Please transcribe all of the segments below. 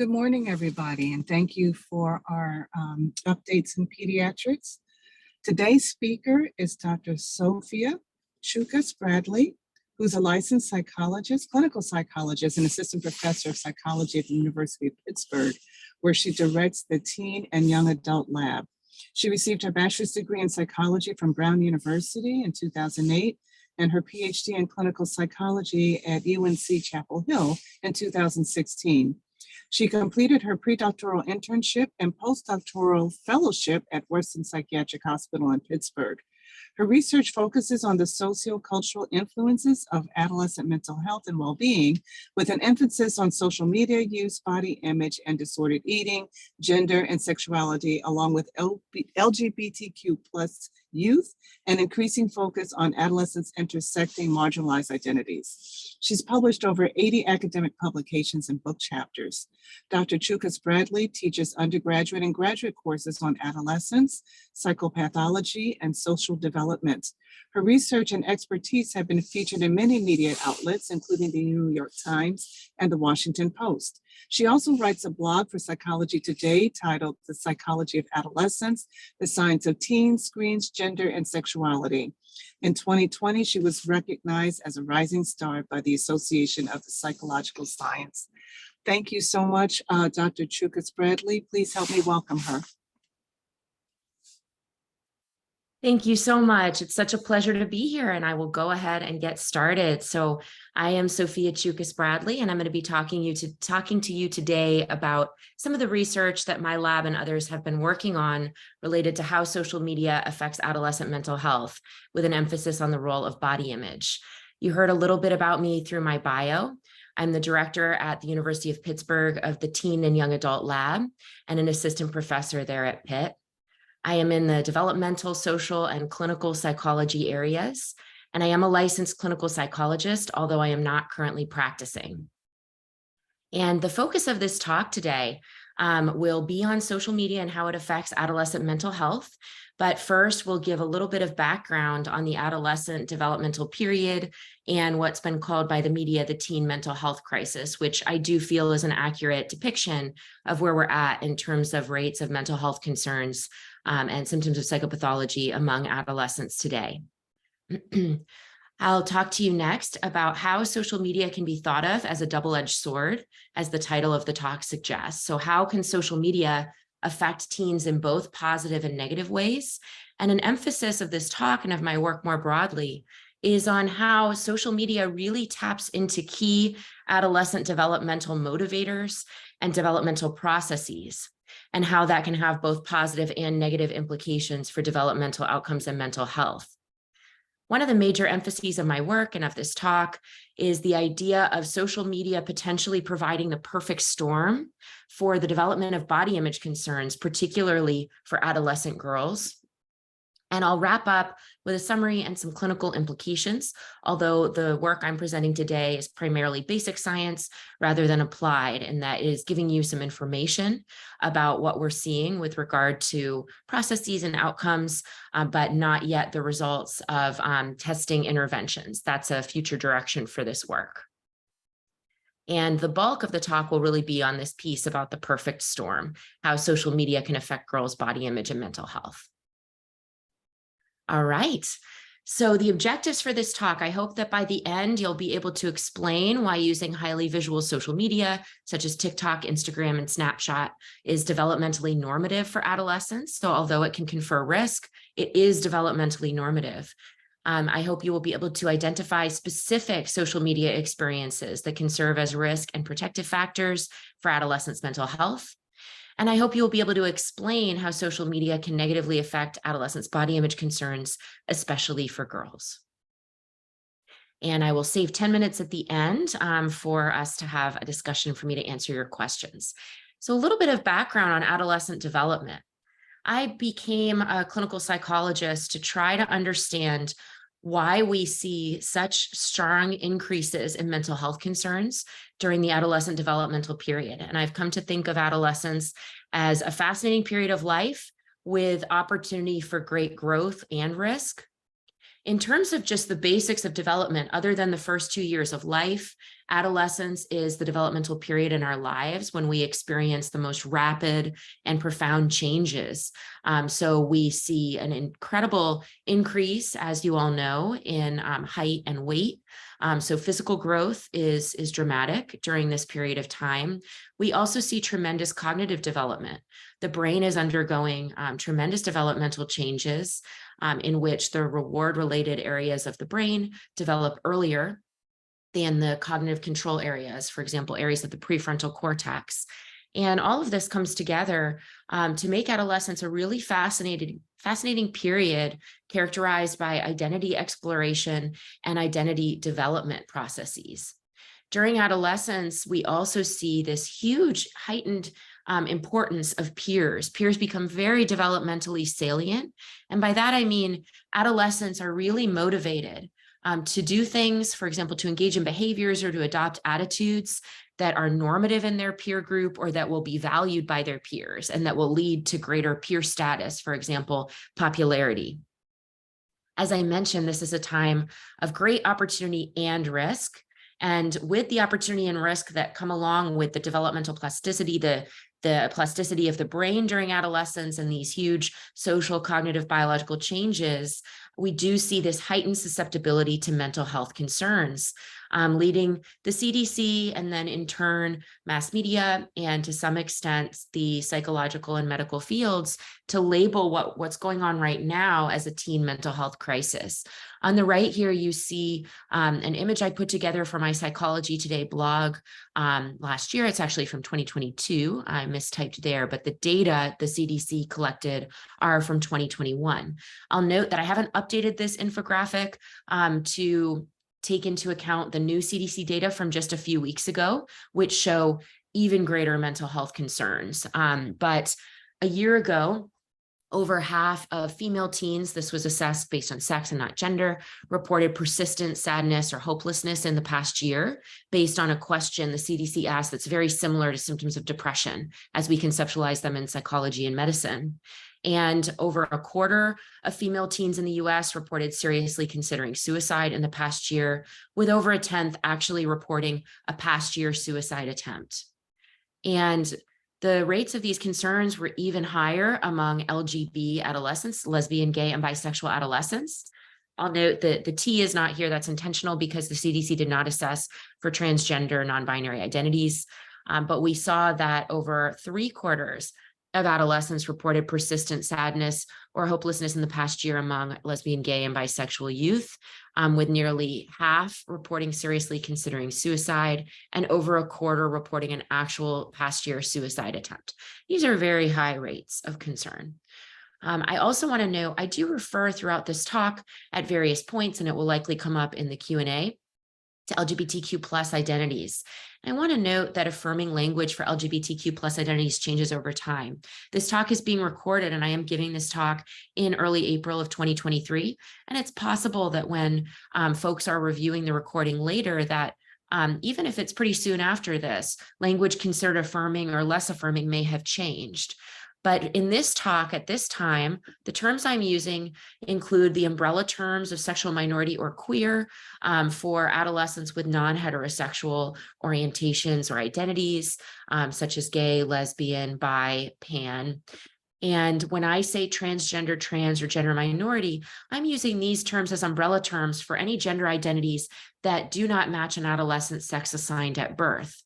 Good morning, everybody, and thank you for our updates in pediatrics. Today's speaker is Dr. Sophia Choukas-Bradley, who's a licensed psychologist, clinical psychologist, and assistant professor of psychology at the University of Pittsburgh, where she directs the teen and young adult lab. She received her bachelor's degree in psychology from Brown University in 2008 and her Ph.D. in clinical psychology at UNC Chapel Hill in 2016. She completed her predoctoral internship and postdoctoral fellowship at Western Psychiatric Hospital in Pittsburgh. Her research focuses on the socio-cultural influences of adolescent mental health and well-being, with an emphasis on social media use, body image, and disordered eating, gender and sexuality, along with LGBTQ plus youth, and increasing focus on adolescents intersecting marginalized identities. She's published over 80 academic publications and book chapters. Dr. Choukas-Bradley teaches undergraduate and graduate courses on adolescence, psychopathology, and social development. Her research and expertise have been featured in many media outlets, including the New York Times and the Washington Post. She also writes a blog for Psychology Today titled The Psychology of Adolescence, The Science of Teens, Screens, Gender, and Sexuality. In 2020, she was recognized as a rising star by the Association of the Psychological Science. Thank you so much, Dr. Choukas-Bradley. Please help me welcome her. Thank you so much. It's such a pleasure to be here, and I will go ahead and get started. So I am Sophia Choukas-Bradley, and I'm going to be talking to you today about some of the research that my lab and others have been working on related to how social media affects adolescent mental health, with an emphasis on the role of body image. You heard a little bit about me through my bio. I'm the director at the University of Pittsburgh of the Teen and Young Adult Lab and an assistant professor there at Pitt. I am in the developmental, social, and clinical psychology areas, and I am a licensed clinical psychologist, although I am not currently practicing. And the focus of this talk today will be on social media and how it affects adolescent mental health. But first, we'll give a little bit of background on the adolescent developmental period and what's been called by the media the teen mental health crisis, which I do feel is an accurate depiction of where we're at in terms of rates of mental health concerns and symptoms of psychopathology among adolescents today. I'll talk to you next about how social media can be thought of as a double-edged sword, as the title of the talk suggests. So how can social media affect teens in both positive and negative ways? And an emphasis of this talk and of my work more broadly is on how social media really taps into key adolescent developmental motivators and developmental processes, and how that can have both positive and negative implications for developmental outcomes and mental health. One of the major emphases of my work and of this talk is the idea of social media potentially providing the perfect storm for the development of body image concerns, particularly for adolescent girls. And I'll wrap up with a summary and some clinical implications, although the work I'm presenting today is primarily basic science rather than applied, and that is giving you some information about what we're seeing with regard to processes and outcomes, but not yet the results of testing interventions. That's a future direction for this work. And the bulk of the talk will really be on this piece about the perfect storm, how social media can affect girls' body image and mental health. All right, so the objectives for this talk, I hope that by the end, you'll be able to explain why using highly visual social media, such as TikTok, Instagram, and Snapchat, is developmentally normative for adolescents. So although it can confer risk, it is developmentally normative. I hope you will be able to identify specific social media experiences that can serve as risk and protective factors for adolescents' mental health. And I hope you'll be able to explain how social media can negatively affect adolescents' body image concerns, especially for girls. And I will save 10 minutes at the end for us to have a discussion for me to answer your questions. So a little bit of background on adolescent development. I became a clinical psychologist to try to understand why we see such strong increases in mental health concerns during the adolescent developmental period. And I've come to think of adolescence as a fascinating period of life with opportunity for great growth and risk. In terms of just the basics of development, other than the first 2 years of life, adolescence is the developmental period in our lives when we experience the most rapid and profound changes. So we see an incredible increase, as you all know, in height and weight. So physical growth is dramatic during this period of time. We also see tremendous cognitive development. The brain is undergoing tremendous developmental changes in which the reward-related areas of the brain develop earlier than the cognitive control areas, for example, areas of the prefrontal cortex. And all of this comes together to make adolescence a really fascinating period characterized by identity exploration and identity development processes. During adolescence, we also see this huge heightened importance of peers. Peers become very developmentally salient. And by that, I mean adolescents are really motivated to do things, for example, to engage in behaviors or to adopt attitudes that are normative in their peer group or that will be valued by their peers and that will lead to greater peer status, for example, popularity. As I mentioned, this is a time of great opportunity and risk. And with the opportunity and risk that come along with the developmental plasticity, the plasticity of the brain during adolescence and these huge social, cognitive, biological changes, we do see this heightened susceptibility to mental health concerns, leading the CDC and then in turn mass media and to some extent the psychological and medical fields to label what's going on right now as a teen mental health crisis. On the right here, you see an image I put together for my Psychology Today blog last year. It's actually from 2022. I mistyped there, but the data the CDC collected are from 2021. I'll note that I haven't updated this infographic to take into account the new CDC data from just a few weeks ago, which show even greater mental health concerns. But a year ago, over half of female teens, this was assessed based on sex and not gender, reported persistent sadness or hopelessness in the past year based on a question the CDC asked that's very similar to symptoms of depression as we conceptualize them in psychology and medicine. And over a quarter of female teens in the US reported seriously considering suicide in the past year, with over a tenth actually reporting a past year suicide attempt. And the rates of these concerns were even higher among LGB adolescents, lesbian, gay, and bisexual adolescents. I'll note that the T is not here. That's intentional because the CDC did not assess for transgender, non-binary identities. But we saw that over 3/4 of adolescents reported persistent sadness or hopelessness in the past year among lesbian, gay, and bisexual youth, with nearly half reporting seriously considering suicide and over a quarter reporting an actual past year suicide attempt. These are very high rates of concern. I also want to note, I do refer throughout this talk at various points, and it will likely come up in the Q&A, to LGBTQ plus identities. I want to note that affirming language for LGBTQ plus identities changes over time. This talk is being recorded and I am giving this talk in early April of 2023. And it's possible that when folks are reviewing the recording later that even if it's pretty soon after this, language considered affirming or less affirming may have changed. But in this talk at this time, the terms I'm using include the umbrella terms of sexual minority or queer for adolescents with non-heterosexual orientations or identities, such as gay, lesbian, bi, pan. And when I say transgender, trans, or gender minority, I'm using these terms as umbrella terms for any gender identities that do not match an adolescent's sex assigned at birth.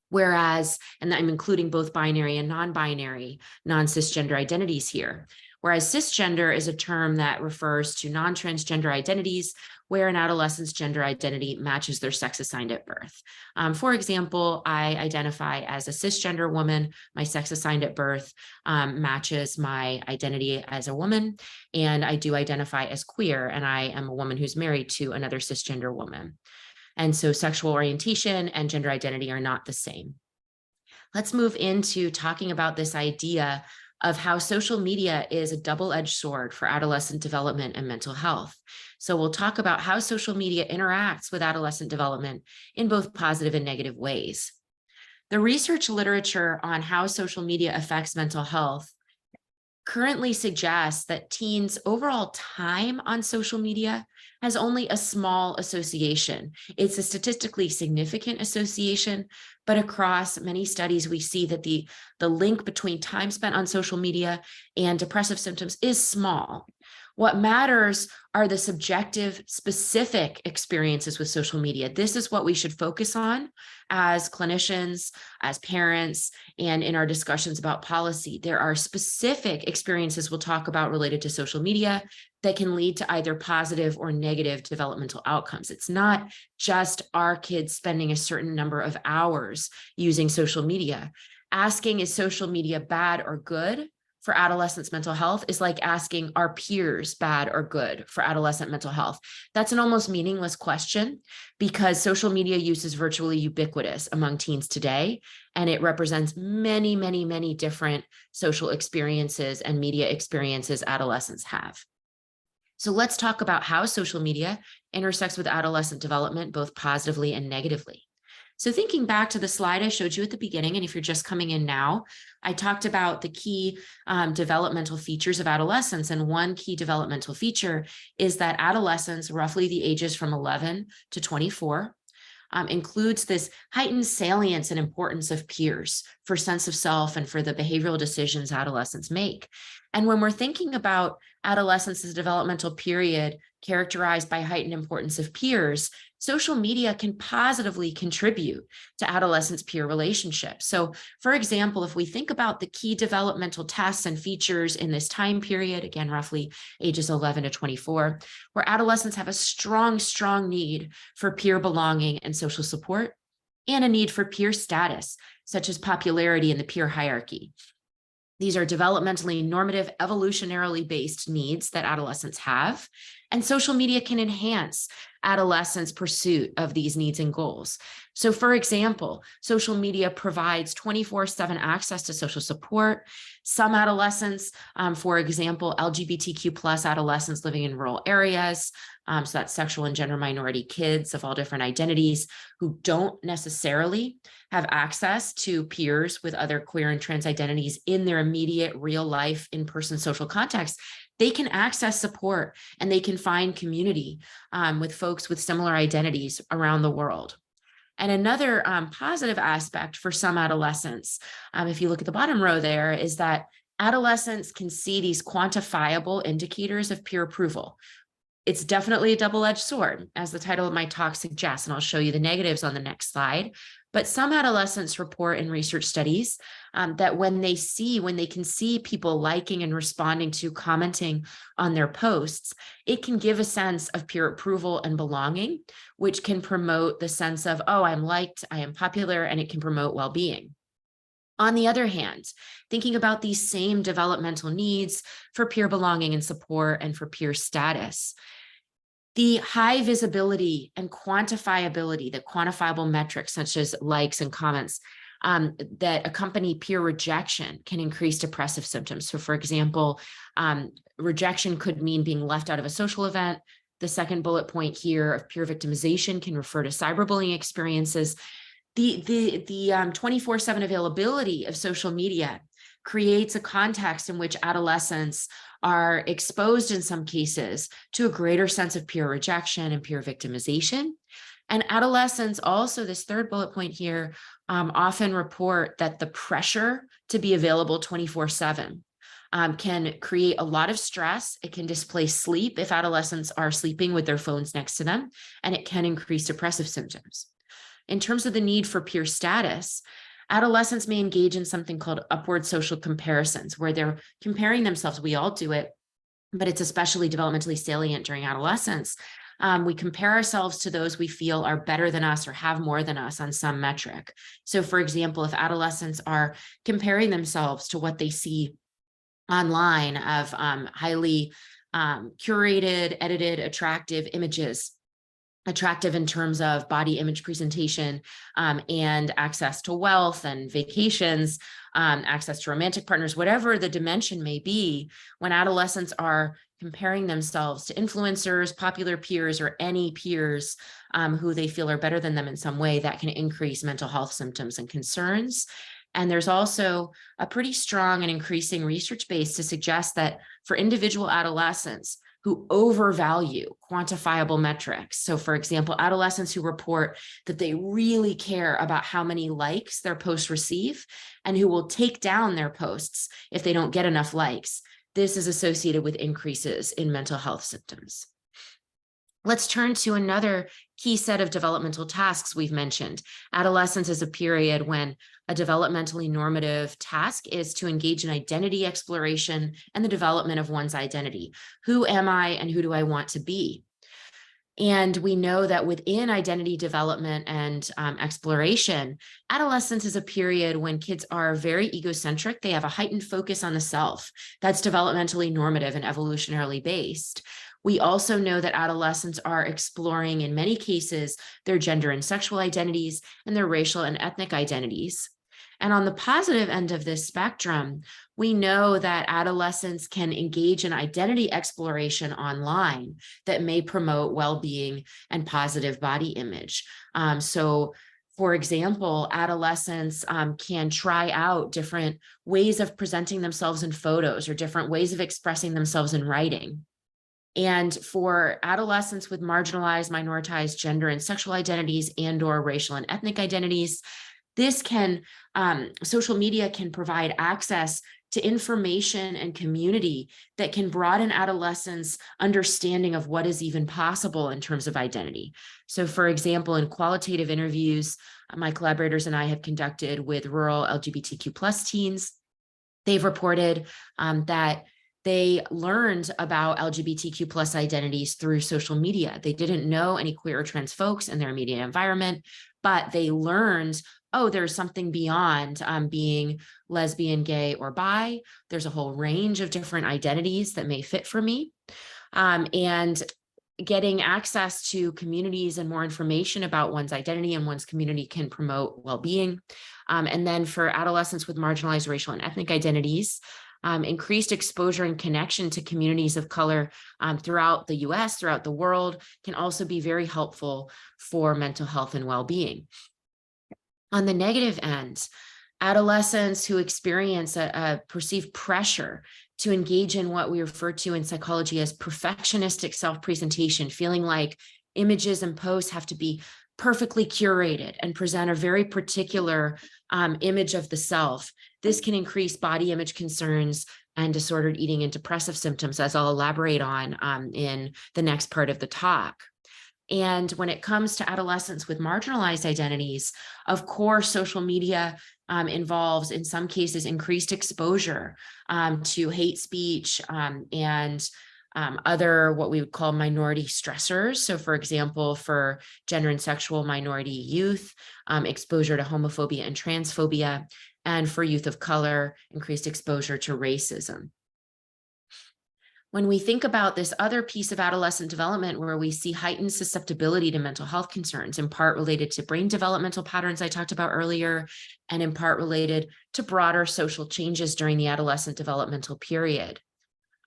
Whereas, and I'm including both binary and non-binary, non-cisgender identities here. Whereas cisgender is a term that refers to non-transgender identities where an adolescent's gender identity matches their sex assigned at birth. For example, I identify as a cisgender woman, my sex assigned at birth matches my identity as a woman, and I do identify as queer, and I am a woman who's married to another cisgender woman. And so sexual orientation and gender identity are not the same. Let's move into talking about this idea of how social media is a double-edged sword for adolescent development and mental health. So we'll talk about how social media interacts with adolescent development in both positive and negative ways. The research literature on how social media affects mental health currently suggests that teens' overall time on social media has only a small association. It's a statistically significant association, but across many studies, we see that the link between time spent on social media and depressive symptoms is small. What matters are the subjective, specific experiences with social media. This is what we should focus on as clinicians, as parents, and in our discussions about policy. There are specific experiences we'll talk about related to social media that can lead to either positive or negative developmental outcomes. It's not just our kids spending a certain number of hours using social media. Asking, is social media bad or good for adolescents' mental health, is like asking, are peers bad or good for adolescent mental health? That's an almost meaningless question because social media use is virtually ubiquitous among teens today, and it represents many, many, many different social experiences and media experiences adolescents have. So let's talk about how social media intersects with adolescent development, both positively and negatively. So thinking back to the slide I showed you at the beginning, and if you're just coming in now, I talked about the key developmental features of adolescence. And one key developmental feature is that adolescence, roughly the ages from 11 to 24, includes this heightened salience and importance of peers for sense of self and for the behavioral decisions adolescents make. And when we're thinking about adolescence as a developmental period characterized by heightened importance of peers, social media can positively contribute to adolescents' peer relationships. So, for example, if we think about the key developmental tests and features in this time period, again, roughly ages 11 to 24, where adolescents have a strong, strong need for peer belonging and social support, and a need for peer status, such as popularity in the peer hierarchy. These are developmentally normative, evolutionarily based needs that adolescents have, and social media can enhance adolescents' pursuit of these needs and goals. So, for example, social media provides 24/7 access to social support. Some adolescents, for example, LGBTQ+ adolescents living in rural areas, so that's sexual and gender minority kids of all different identities who don't necessarily have access to peers with other queer and trans identities in their immediate real life in-person social context, they can access support and they can find community with folks with similar identities around the world. And another positive aspect for some adolescents, if you look at the bottom row there, is that adolescents can see these quantifiable indicators of peer approval. It's definitely a double-edged sword, as the title of my talk suggests, and I'll show you the negatives on the next slide. But some adolescents report in research studies that when they can see people liking and responding to, commenting on their posts, it can give a sense of peer approval and belonging, which can promote the sense of, oh, I'm liked, I am popular, and it can promote well-being. On the other hand, thinking about these same developmental needs for peer belonging and support and for peer status, the high visibility and quantifiability, the quantifiable metrics such as likes and comments that accompany peer rejection can increase depressive symptoms. So, for example, rejection could mean being left out of a social event. The second bullet point here of peer victimization can refer to cyberbullying experiences. The 24/7 availability of social media creates a context in which adolescents are exposed in some cases to a greater sense of peer rejection and peer victimization. And adolescents also, this third bullet point here, often report that the pressure to be available 24/7 can create a lot of stress. It can displace sleep if adolescents are sleeping with their phones next to them, and it can increase depressive symptoms. In terms of the need for peer status, adolescents may engage in something called upward social comparisons, where they're comparing themselves. We all do it, but it's especially developmentally salient during adolescence. We compare ourselves to those we feel are better than us or have more than us on some metric. So, for example, if adolescents are comparing themselves to what they see online of highly curated, edited, attractive images, attractive in terms of body image presentation and access to wealth and vacations, access to romantic partners, whatever the dimension may be, when adolescents are comparing themselves to influencers, popular peers, or any peers who they feel are better than them in some way, that can increase mental health symptoms and concerns. And there's also a pretty strong and increasing research base to suggest that for individual adolescents who overvalue quantifiable metrics, so for example, adolescents who report that they really care about how many likes their posts receive and who will take down their posts if they don't get enough likes, this is associated with increases in mental health symptoms. Let's turn to another key set of developmental tasks we've mentioned. Adolescence is a period when a developmentally normative task is to engage in identity exploration and the development of one's identity. Who am I and who do I want to be? And we know that within identity development and exploration, adolescence is a period when kids are very egocentric. They have a heightened focus on the self. That's developmentally normative and evolutionarily based. We also know that adolescents are exploring, in many cases, their gender and sexual identities and their racial and ethnic identities. And on the positive end of this spectrum, we know that adolescents can engage in identity exploration online that may promote well-being and positive body image. For example, adolescents can try out different ways of presenting themselves in photos or different ways of expressing themselves in writing. And for adolescents with marginalized, minoritized gender and sexual identities and/or racial and ethnic identities, social media can provide access to information and community that can broaden adolescents' understanding of what is even possible in terms of identity. So for example, in qualitative interviews, my collaborators and I have conducted with rural LGBTQ+ teens, they've reported that they learned about LGBTQ+ identities through social media. They didn't know any queer or trans folks in their immediate environment, but they learned, oh, there's something beyond being lesbian, gay, or bi. There's a whole range of different identities that may fit for me. And getting access to communities and more information about one's identity and one's community can promote well-being. And then for adolescents with marginalized racial and ethnic identities, increased exposure and connection to communities of color throughout the US, throughout the world, can also be very helpful for mental health and well-being. On the negative end, adolescents who experience a perceived pressure to engage in what we refer to in psychology as perfectionistic self-presentation, feeling like images and posts have to be perfectly curated and present a very particular image of the self. This can increase body image concerns and disordered eating and depressive symptoms, as I'll elaborate on in the next part of the talk. And when it comes to adolescents with marginalized identities, of course, social media involves, in some cases, increased exposure to hate speech and other what we would call minority stressors. So for example, for gender and sexual minority youth, exposure to homophobia and transphobia, and for youth of color, increased exposure to racism. When we think about this other piece of adolescent development where we see heightened susceptibility to mental health concerns, in part related to brain developmental patterns I talked about earlier, and in part related to broader social changes during the adolescent developmental period.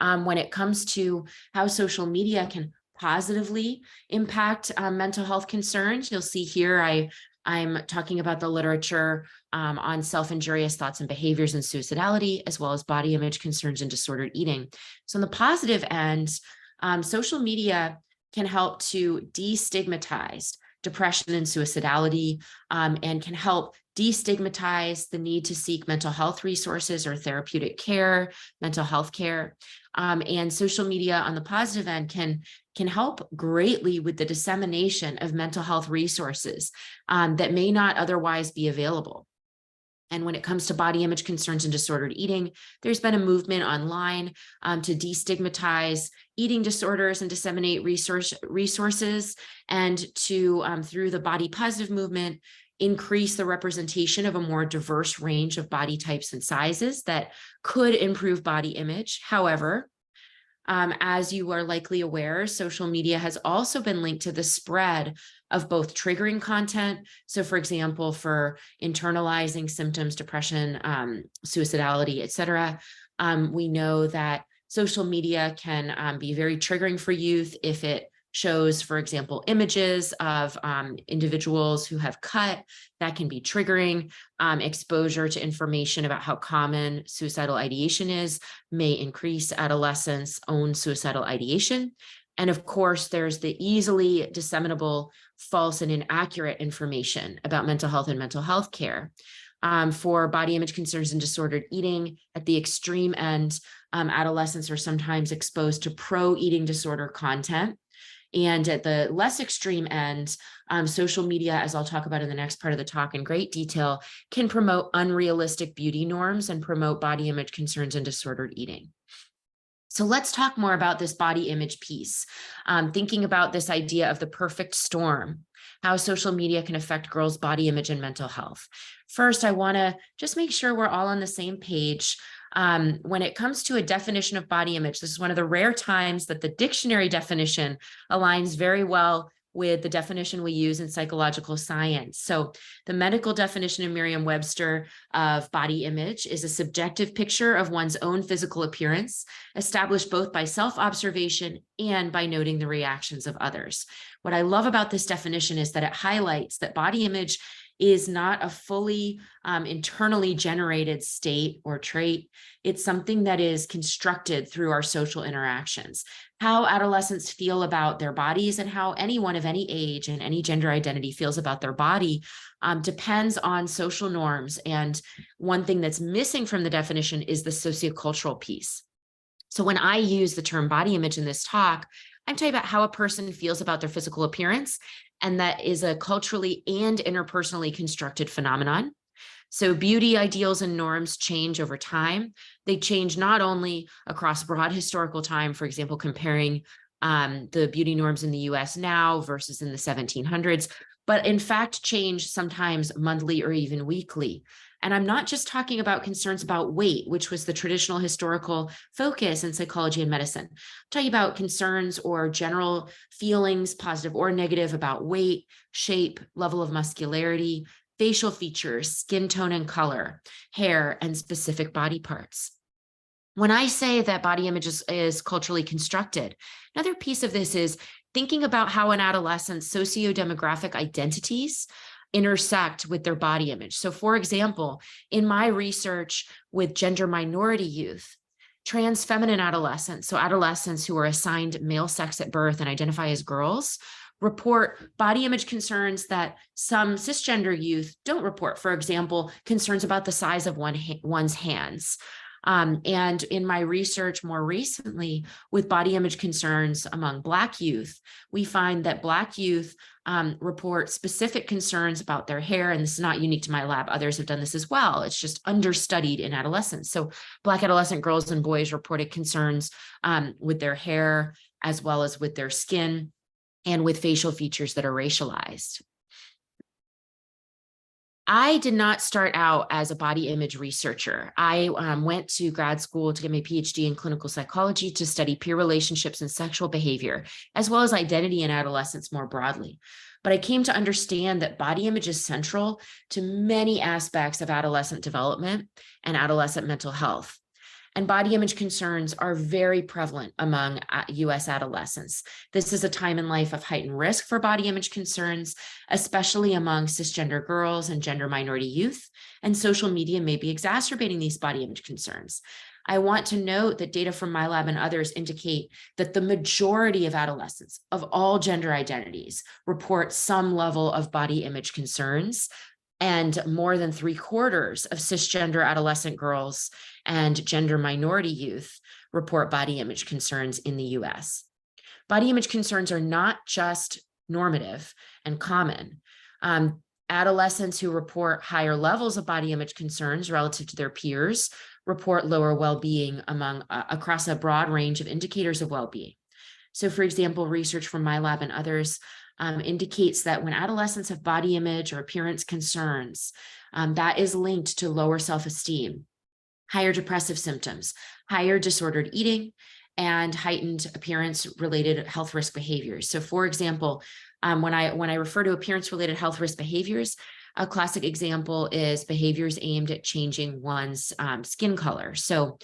When it comes to how social media can positively impact mental health concerns, you'll see here I'm talking about the literature on self-injurious thoughts and behaviors and suicidality, as well as body image concerns and disordered eating. So on the positive end, social media can help to destigmatize depression and suicidality and can help destigmatize the need to seek mental health resources or therapeutic care, mental health care. And social media on the positive end can help greatly with the dissemination of mental health resources that may not otherwise be available. And when it comes to body image concerns and disordered eating, there's been a movement online to destigmatize eating disorders and disseminate resources, and to, through the body positive movement, increase the representation of a more diverse range of body types and sizes that could improve body image. However, as you are likely aware, social media has also been linked to the spread of both triggering content. So for example, for internalizing symptoms, depression, suicidality, et cetera, we know that social media can be very triggering for youth if it shows, for example, images of individuals who have cut. That can be triggering. Exposure to information about how common suicidal ideation is may increase adolescents' own suicidal ideation. And of course, there's the easily disseminable false and inaccurate information about mental health and mental health care. For body image concerns and disordered eating, at the extreme end, adolescents are sometimes exposed to pro-eating disorder content. And at the less extreme end, social media, as I'll talk about in the next part of the talk in great detail, can promote unrealistic beauty norms and promote body image concerns and disordered eating. So let's talk more about this body image piece, thinking about this idea of the perfect storm, how social media can affect girls' body image and mental health. First, I want to just make sure we're all on the same page. When it comes to a definition of body image, this is one of the rare times that the dictionary definition aligns very well with the definition we use in psychological science. So the medical definition of Merriam-Webster of body image is a subjective picture of one's own physical appearance, established both by self-observation and by noting the reactions of others. What I love about this definition is that it highlights that body image is not a fully internally generated state or trait. It's something that is constructed through our social interactions. How adolescents feel about their bodies and how anyone of any age and any gender identity feels about their body depends on social norms. And one thing that's missing from the definition is the sociocultural piece. So when I use the term body image in this talk, I'm talking about how a person feels about their physical appearance, and that is a culturally and interpersonally constructed phenomenon. So beauty ideals and norms change over time. They change not only across broad historical time, for example, comparing the beauty norms in the US now versus in the 1700s, but in fact change sometimes monthly or even weekly. And I'm not just talking about concerns about weight, which was the traditional historical focus in psychology and medicine. I'm talking about concerns or general feelings, positive or negative, about weight, shape, level of muscularity, facial features, skin tone and color, hair, and specific body parts. When I say that body image is culturally constructed, another piece of this is thinking about how an adolescent's socio-demographic identities intersect with their body image. So for example, in my research with gender minority youth, trans feminine adolescents, so adolescents who are assigned male sex at birth and identify as girls, report body image concerns that some cisgender youth don't report. For example, concerns about the size of one's hands. And in my research more recently with body image concerns among Black youth, we find that Black youth report specific concerns about their hair, and this is not unique to my lab. Others have done this as well. It's just understudied in adolescence. So Black adolescent girls and boys reported concerns with their hair as well as with their skin and with facial features that are racialized. I did not start out as a body image researcher. I went to grad school to get my Ph.D. in clinical psychology to study peer relationships and sexual behavior, as well as identity in adolescence more broadly. But I came to understand that body image is central to many aspects of adolescent development and adolescent mental health. And body image concerns are very prevalent among US adolescents. This is a time in life of heightened risk for body image concerns, especially among cisgender girls and gender minority youth, and social media may be exacerbating these body image concerns. I want to note that data from my lab and others indicate that the majority of adolescents of all gender identities report some level of body image concerns, and more than 3/4 of cisgender adolescent girls and gender minority youth report body image concerns in the US. Body image concerns are not just normative and common. Adolescents who report higher levels of body image concerns relative to their peers report lower well-being across a broad range of indicators of well-being. So for example, research from my lab and others indicates that when adolescents have body image or appearance concerns, that is linked to lower self-esteem, higher depressive symptoms, higher disordered eating, and heightened appearance-related health risk behaviors. So for example, when I refer to appearance-related health risk behaviors, a classic example is behaviors aimed at changing one's skin color. So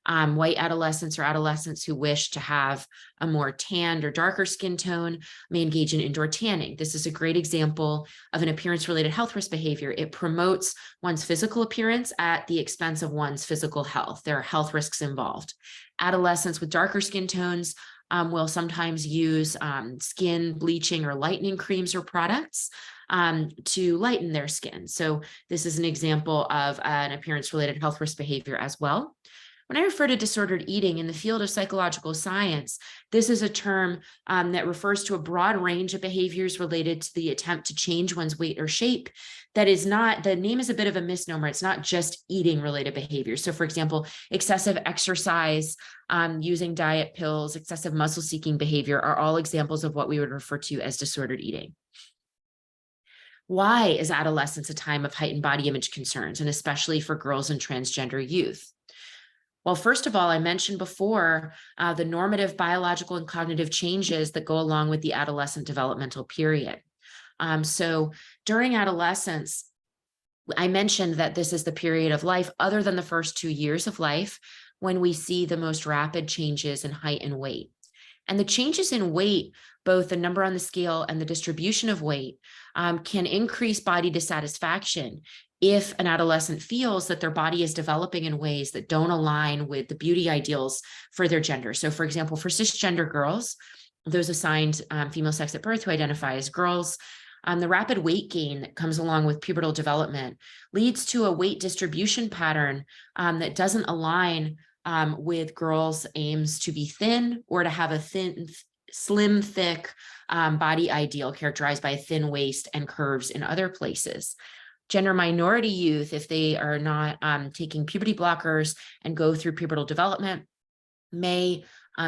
White adolescents or adolescents who wish to have a more tanned or darker skin tone may engage in indoor tanning. This is a great example of an appearance-related health risk behavior. It promotes one's physical appearance at the expense of one's physical health. There are health risks involved. Adolescents with darker skin tones will sometimes use skin bleaching or lightening creams or products to lighten their skin. So this is an example of an appearance-related health risk behavior as well. When I refer to disordered eating in the field of psychological science, this is a term that refers to a broad range of behaviors related to the attempt to change one's weight or shape. That is not, the name is a bit of a misnomer. It's not just eating related behaviors. So for example, excessive exercise, using diet pills, excessive muscle seeking behavior are all examples of what we would refer to as disordered eating. Why is adolescence a time of heightened body image concerns, and especially for girls and transgender youth? Well, first of all, I mentioned before the normative biological and cognitive changes that go along with the adolescent developmental period. So during adolescence, I mentioned that this is the period of life, other than the first 2 years of life, when we see the most rapid changes in height and weight. And the changes in weight, both the number on the scale and the distribution of weight, can increase body dissatisfaction if an adolescent feels that their body is developing in ways that don't align with the beauty ideals for their gender. So for example, for cisgender girls, those assigned female sex at birth who identify as girls, the rapid weight gain that comes along with pubertal development leads to a weight distribution pattern that doesn't align with girls' aims to be thin or to have a thin, slim, thick body ideal characterized by a thin waist and curves in other places. Gender minority youth, if they are not taking puberty blockers and go through pubertal development, may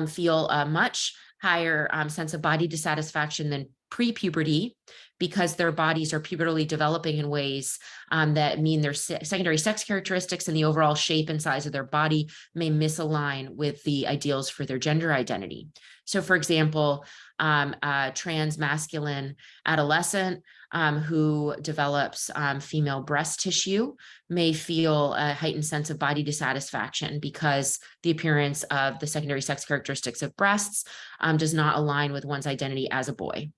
feel a much higher sense of body dissatisfaction than pre-puberty, because their bodies are pubertally developing in ways that mean their secondary sex characteristics and the overall shape and size of their body may misalign with the ideals for their gender identity. So for example, a trans masculine adolescent who develops female breast tissue may feel a heightened sense of body dissatisfaction because the appearance of the secondary sex characteristics of breasts does not align with one's identity as a boy.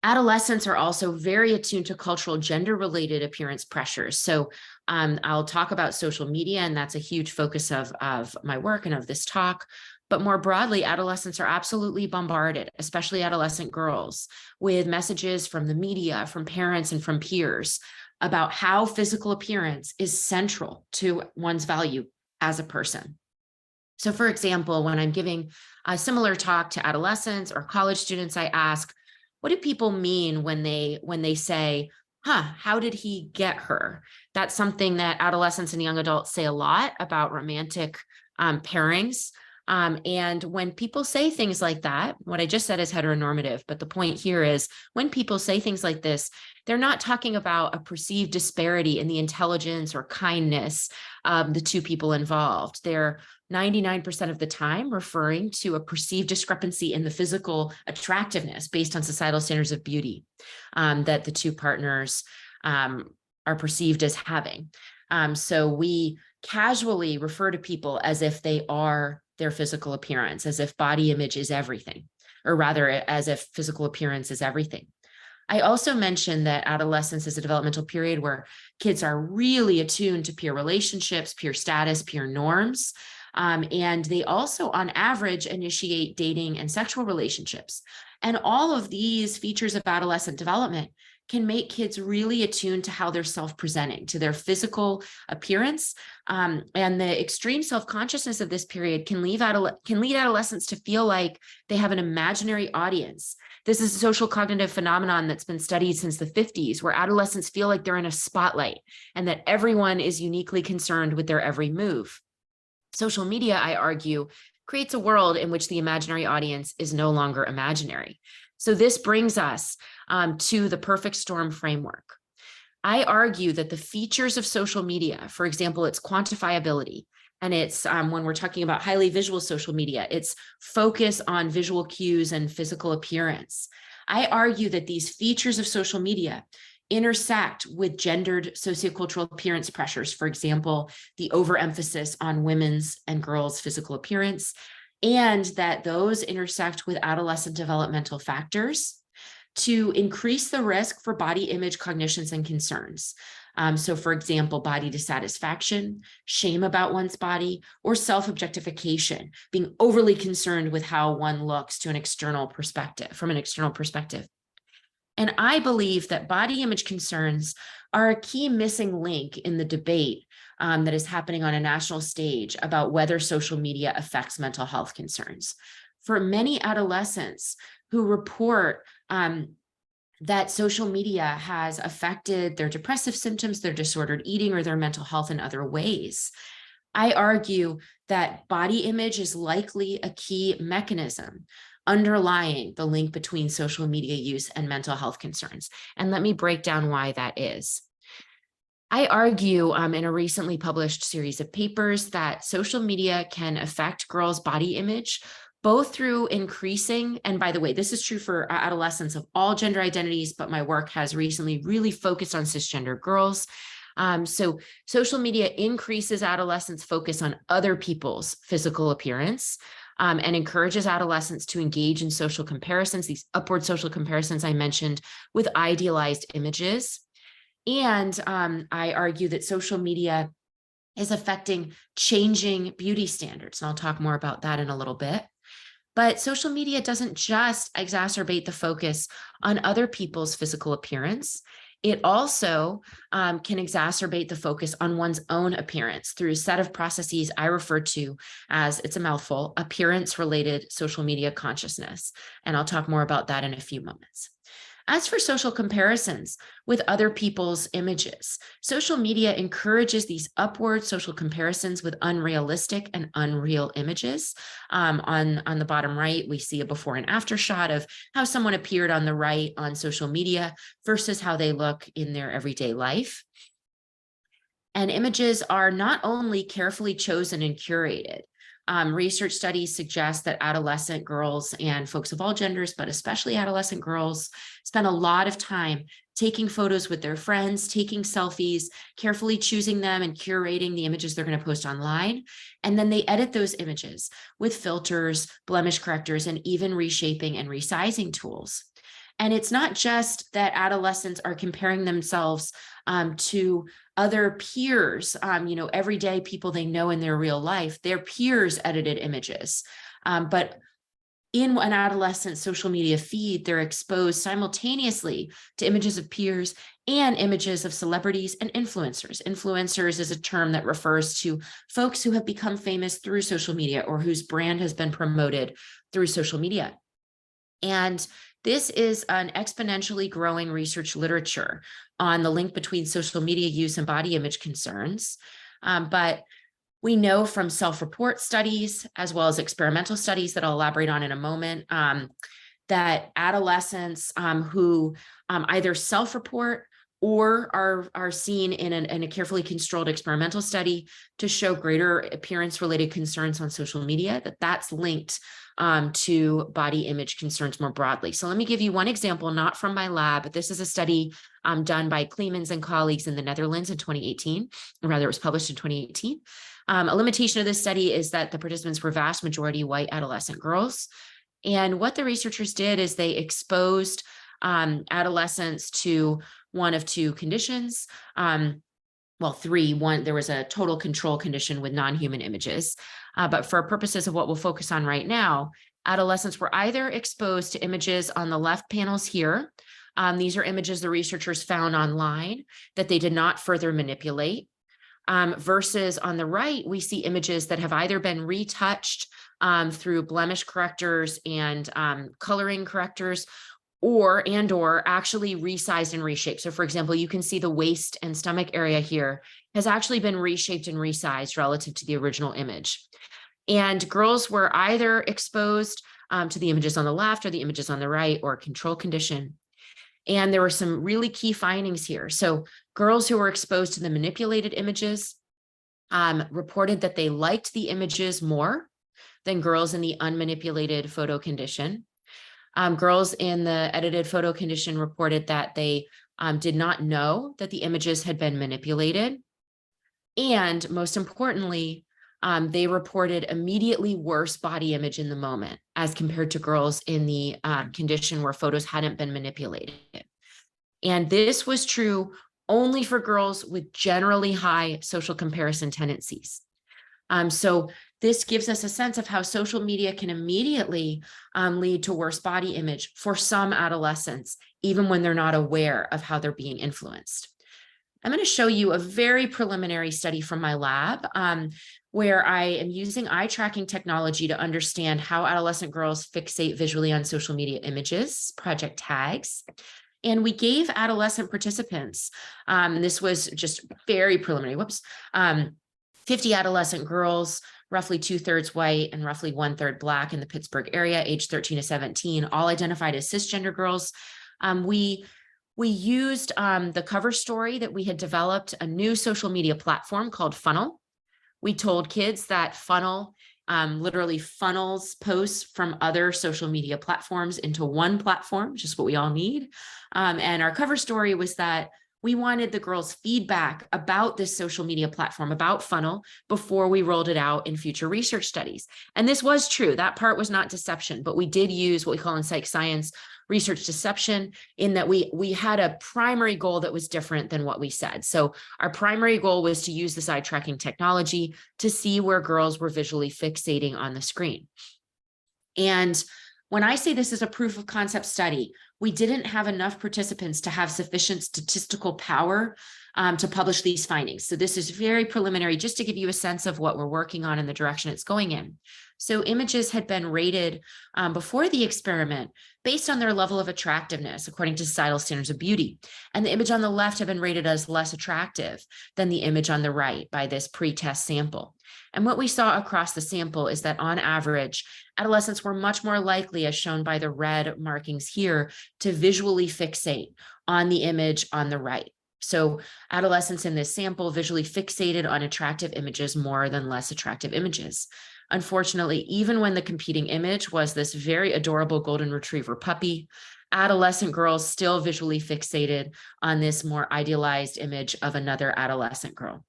Adolescents are also very attuned to cultural gender-related appearance pressures. So I'll talk about social media, and that's a huge focus of my work and of this talk. But more broadly, adolescents are absolutely bombarded, especially adolescent girls, with messages from the media, from parents, and from peers about how physical appearance is central to one's value as a person. So for example, when I'm giving a similar talk to adolescents or college students, I ask, what do people mean when they say, how did he get her? That's something that adolescents and young adults say a lot about romantic pairings. And when people say things like that, what I just said is heteronormative, but the point here is when people say things like this, they're not talking about a perceived disparity in the intelligence or kindness of the two people involved. They're 99% of the time referring to a perceived discrepancy in the physical attractiveness based on societal standards of beauty that the two partners are perceived as having. So we casually refer to people as if they are their physical appearance, as if body image is everything, or rather as if physical appearance is everything. I also mentioned that adolescence is a developmental period where kids are really attuned to peer relationships, peer status, peer norms. And they also, on average, initiate dating and sexual relationships. And all of these features of adolescent development can make kids really attuned to how they're self-presenting, to their physical appearance. And the extreme self-consciousness of this period can lead adolescents to feel like they have an imaginary audience. This is a social cognitive phenomenon that's been studied since the 50s, where adolescents feel like they're in a spotlight and that everyone is uniquely concerned with their every move. Social media, I argue, creates a world in which the imaginary audience is no longer imaginary. So this brings us to the perfect storm framework. I argue that the features of social media, for example, its quantifiability, and it's when we're talking about highly visual social media, its focus on visual cues and physical appearance. I argue that these features of social media intersect with gendered sociocultural appearance pressures, for example, the overemphasis on women's and girls' physical appearance, and that those intersect with adolescent developmental factors to increase the risk for body image cognitions and concerns. So for example, body dissatisfaction, shame about one's body, or self-objectification, being overly concerned with how one looks to an external perspective, from an external perspective. And I believe that body image concerns are a key missing link in the debate that is happening on a national stage about whether social media affects mental health concerns. For many adolescents who report that social media has affected their depressive symptoms, their disordered eating, or their mental health in other ways, I argue that body image is likely a key mechanism underlying the link between social media use and mental health concerns. And let me break down why that is. I argue in a recently published series of papers that social media can affect girls' body image, both through increasing, and by the way, this is true for adolescents of all gender identities, but my work has recently really focused on cisgender girls. So social media increases adolescents' focus on other people's physical appearance, and encourages adolescents to engage in social comparisons, these upward social comparisons I mentioned, with idealized images. And I argue that social media is affecting changing beauty standards. And I'll talk more about that in a little bit. But social media doesn't just exacerbate the focus on other people's physical appearance. It also can exacerbate the focus on one's own appearance through a set of processes I refer to as, it's a mouthful, appearance-related social media consciousness. And I'll talk more about that in a few moments. As for social comparisons with other people's images, social media encourages these upward social comparisons with unrealistic and unreal images. On the bottom right, we see a before and after shot of how someone appeared on the right on social media versus how they look in their everyday life. And images are not only carefully chosen and curated. Research studies suggest that adolescent girls and folks of all genders, but especially adolescent girls, spend a lot of time taking photos with their friends, taking selfies, carefully choosing them and curating the images they're going to post online. And then they edit those images with filters, blemish correctors, and even reshaping and resizing tools. And it's not just that adolescents are comparing themselves to other peers, everyday people they know in their real life, their peers' edited images. But in an adolescent social media feed, they're exposed simultaneously to images of peers and images of celebrities and influencers. Influencers is a term that refers to folks who have become famous through social media or whose brand has been promoted through social media. And this is an exponentially growing research literature on the link between social media use and body image concerns. But we know from self-report studies, as well as experimental studies that I'll elaborate on in a moment, that adolescents who either self-report or are seen in a carefully controlled experimental study to show greater appearance-related concerns on social media, that's linked to body image concerns more broadly. So let me give you one example, not from my lab, but this is a study done by Kleemans and colleagues in the Netherlands in 2018, or rather it was published in 2018. A limitation of this study is that the participants were vast majority white adolescent girls. And what the researchers did is they exposed adolescents to one of two conditions. Three. One, there was a total control condition with non-human images. But for purposes of what we'll focus on right now, adolescents were either exposed to images on the left panels here. These are images the researchers found online that they did not further manipulate. Versus on the right, we see images that have either been retouched through blemish correctors and coloring correctors, or actually resized and reshaped. So for example, you can see the waist and stomach area here has actually been reshaped and resized relative to the original image. And girls were either exposed to the images on the left or the images on the right, or a control condition. And there were some really key findings here. So girls who were exposed to the manipulated images reported that they liked the images more than girls in the unmanipulated photo condition. Girls in the edited photo condition reported that they did not know that the images had been manipulated. And most importantly, they reported immediately worse body image in the moment as compared to girls in the condition where photos hadn't been manipulated. And this was true only for girls with generally high social comparison tendencies. So this gives us a sense of how social media can immediately lead to worse body image for some adolescents, even when they're not aware of how they're being influenced. I'm going to show you a very preliminary study from my lab where I am using eye tracking technology to understand how adolescent girls fixate visually on social media images, Project Tags. And we gave adolescent participants, this was just very preliminary, 50 adolescent girls, roughly 2/3 white and roughly 1/3 Black in the Pittsburgh area, age 13 to 17, all identified as cisgender girls. We used the cover story that we had developed, a new social media platform called Funnel. We told kids that Funnel literally funnels posts from other social media platforms into one platform, just what we all need. And our cover story was that we wanted the girls' feedback about this social media platform, about Funnel, before we rolled it out in future research studies. And this was true. That part was not deception, but we did use what we call in psych science research deception, in that we had a primary goal that was different than what we said. So our primary goal was to use this eye tracking technology to see where girls were visually fixating on the screen. And when I say this is a proof of concept study, we didn't have enough participants to have sufficient statistical power to publish these findings. So this is very preliminary, just to give you a sense of what we're working on and the direction it's going in. So images had been rated before the experiment based on their level of attractiveness, according to societal standards of beauty. And the image on the left had been rated as less attractive than the image on the right by this pre-test sample. And what we saw across the sample is that on average, adolescents were much more likely, as shown by the red markings here, to visually fixate on the image on the right. So adolescents in this sample visually fixated on attractive images more than less attractive images. Unfortunately, even when the competing image was this very adorable golden retriever puppy, adolescent girls still visually fixated on this more idealized image of another adolescent girl.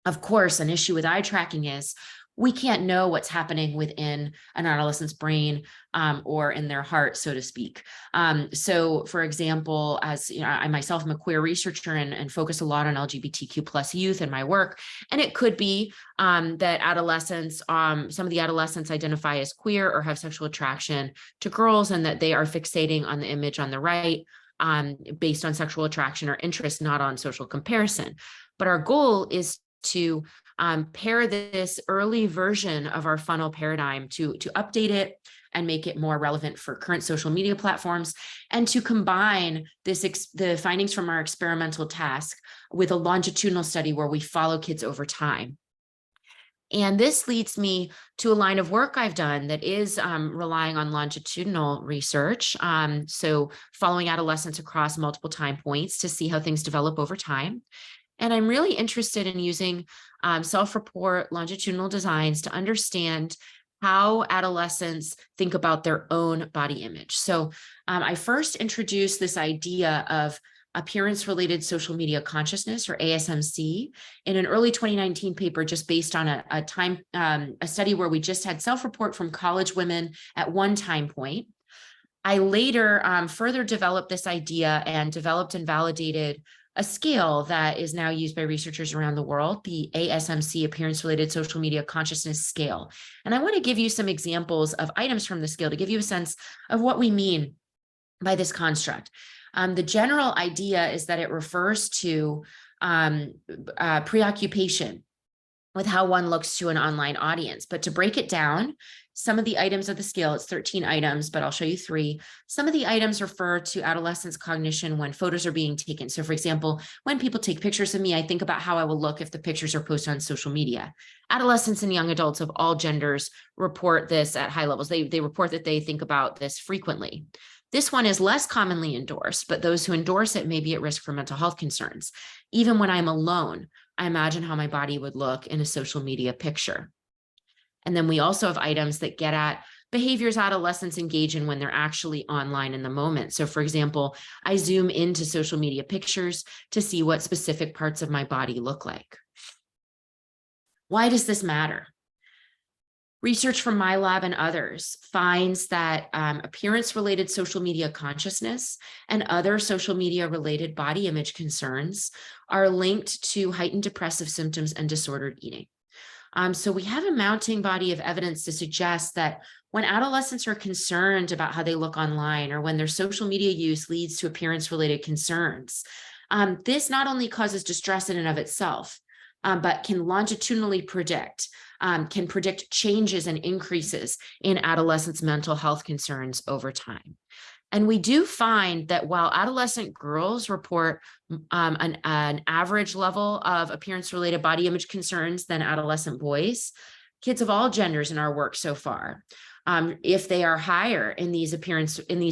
Of course, an issue with eye tracking is we can't know what's happening within an adolescent's brain or in their heart, so to speak. So, for example, as you know, I myself am a queer researcher and focus a lot on LGBTQ plus youth in my work. And it could be that adolescents, some of the adolescents identify as queer or have sexual attraction to girls, and that they are fixating on the image on the right based on sexual attraction or interest, not on social comparison. But our goal is to pair this early version of our funnel paradigm to update it and make it more relevant for current social media platforms, and to combine the findings from our experimental task with a longitudinal study where we follow kids over time. And this leads me to a line of work I've done that is relying on longitudinal research. So following adolescents across multiple time points to see how things develop over time. And I'm really interested in using self-report longitudinal designs to understand how adolescents think about their own body image. So I first introduced this idea of appearance-related social media consciousness, or ASMC, in an early 2019 paper just based on a study where we just had self-report from college women at one time point. I later further developed this idea and developed and validated a scale that is now used by researchers around the world, the ASMC, Appearance-Related Social Media Consciousness Scale. And I want to give you some examples of items from the scale to give you a sense of what we mean by this construct. The general idea is that it refers to preoccupation with how one looks to an online audience. But to break it down, some of the items of the scale, it's 13 items, but I'll show you 3. Some of the items refer to adolescents' cognition when photos are being taken. So for example, when people take pictures of me, I think about how I will look if the pictures are posted on social media. Adolescents and young adults of all genders report this at high levels. They report that they think about this frequently. This one is less commonly endorsed, but those who endorse it may be at risk for mental health concerns. Even when I'm alone, I imagine how my body would look in a social media picture. And then we also have items that get at behaviors adolescents engage in when they're actually online in the moment. So for example, I zoom into social media pictures to see what specific parts of my body look like. Why does this matter? Research from my lab and others finds that appearance-related social media consciousness and other social media-related body image concerns are linked to heightened depressive symptoms and disordered eating. So we have a mounting body of evidence to suggest that when adolescents are concerned about how they look online, or when their social media use leads to appearance-related concerns, this not only causes distress in and of itself, but can longitudinally can predict changes and increases in adolescents' mental health concerns over time. And we do find that while adolescent girls report an average level of appearance-related body image concerns than adolescent boys, kids of all genders in our work so far, if they are higher in these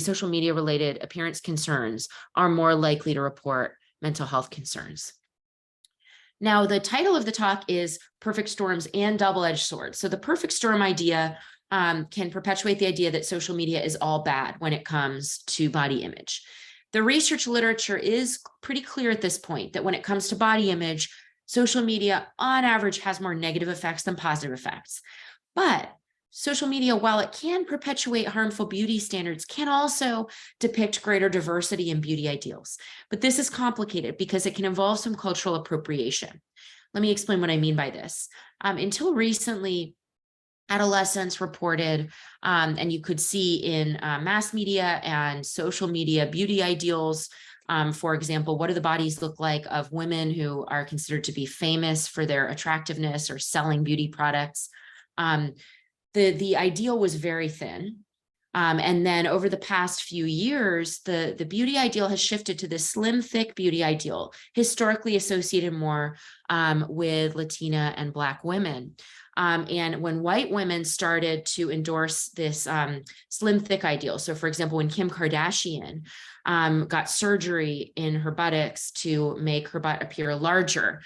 social media-related appearance concerns, are more likely to report mental health concerns. Now, the title of the talk is Perfect Storms and Double-Edged Swords. So the perfect storm idea can perpetuate the idea that social media is all bad when it comes to body image. The research literature is pretty clear at this point that when it comes to body image, social media on average has more negative effects than positive effects. But social media, while it can perpetuate harmful beauty standards, can also depict greater diversity in beauty ideals. But this is complicated because it can involve some cultural appropriation. Let me explain what I mean by this. Until recently, adolescents reported, and you could see in mass media and social media, beauty ideals. For example, what do the bodies look like of women who are considered to be famous for their attractiveness or selling beauty products? The ideal was very thin. And then over the past few years, the beauty ideal has shifted to this slim, thick beauty ideal, historically associated more with Latina and Black women. And when white women started to endorse this slim, thick ideal, so for example, when Kim Kardashian got surgery in her buttocks to make her butt appear larger,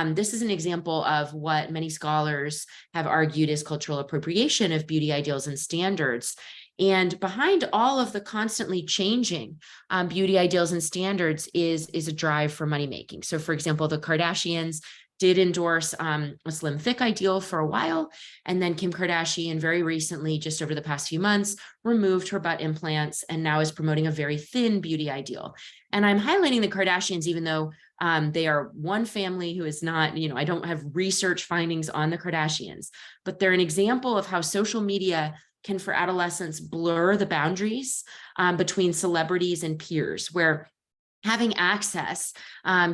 this is an example of what many scholars have argued is cultural appropriation of beauty ideals and standards. And behind all of the constantly changing beauty ideals and standards is a drive for money making. So for example, the Kardashians did endorse a slim, thick ideal for a while. And then Kim Kardashian very recently, just over the past few months, removed her butt implants and now is promoting a very thin beauty ideal. And I'm highlighting the Kardashians, even though they are one family who is not, I don't have research findings on the Kardashians, but they're an example of how social media can, for adolescents, blur the boundaries between celebrities and peers, where having access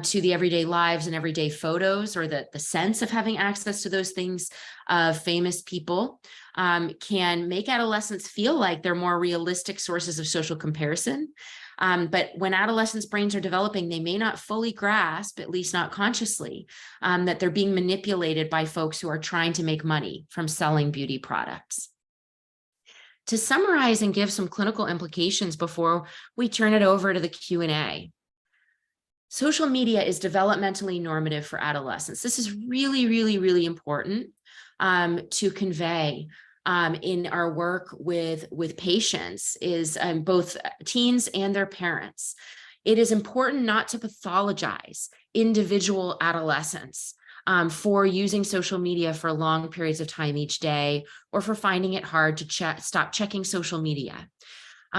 to the everyday lives and everyday photos, or the sense of having access to those things of famous people, can make adolescents feel like they're more realistic sources of social comparison. But when adolescents' brains are developing, they may not fully grasp, at least not consciously, that they're being manipulated by folks who are trying to make money from selling beauty products. To summarize and give some clinical implications before we turn it over to the Q&A. Social media is developmentally normative for adolescents. This is really, really, really important to convey in our work with patients, is both teens and their parents. It is important not to pathologize individual adolescents for using social media for long periods of time each day, or for finding it hard to stop checking social media.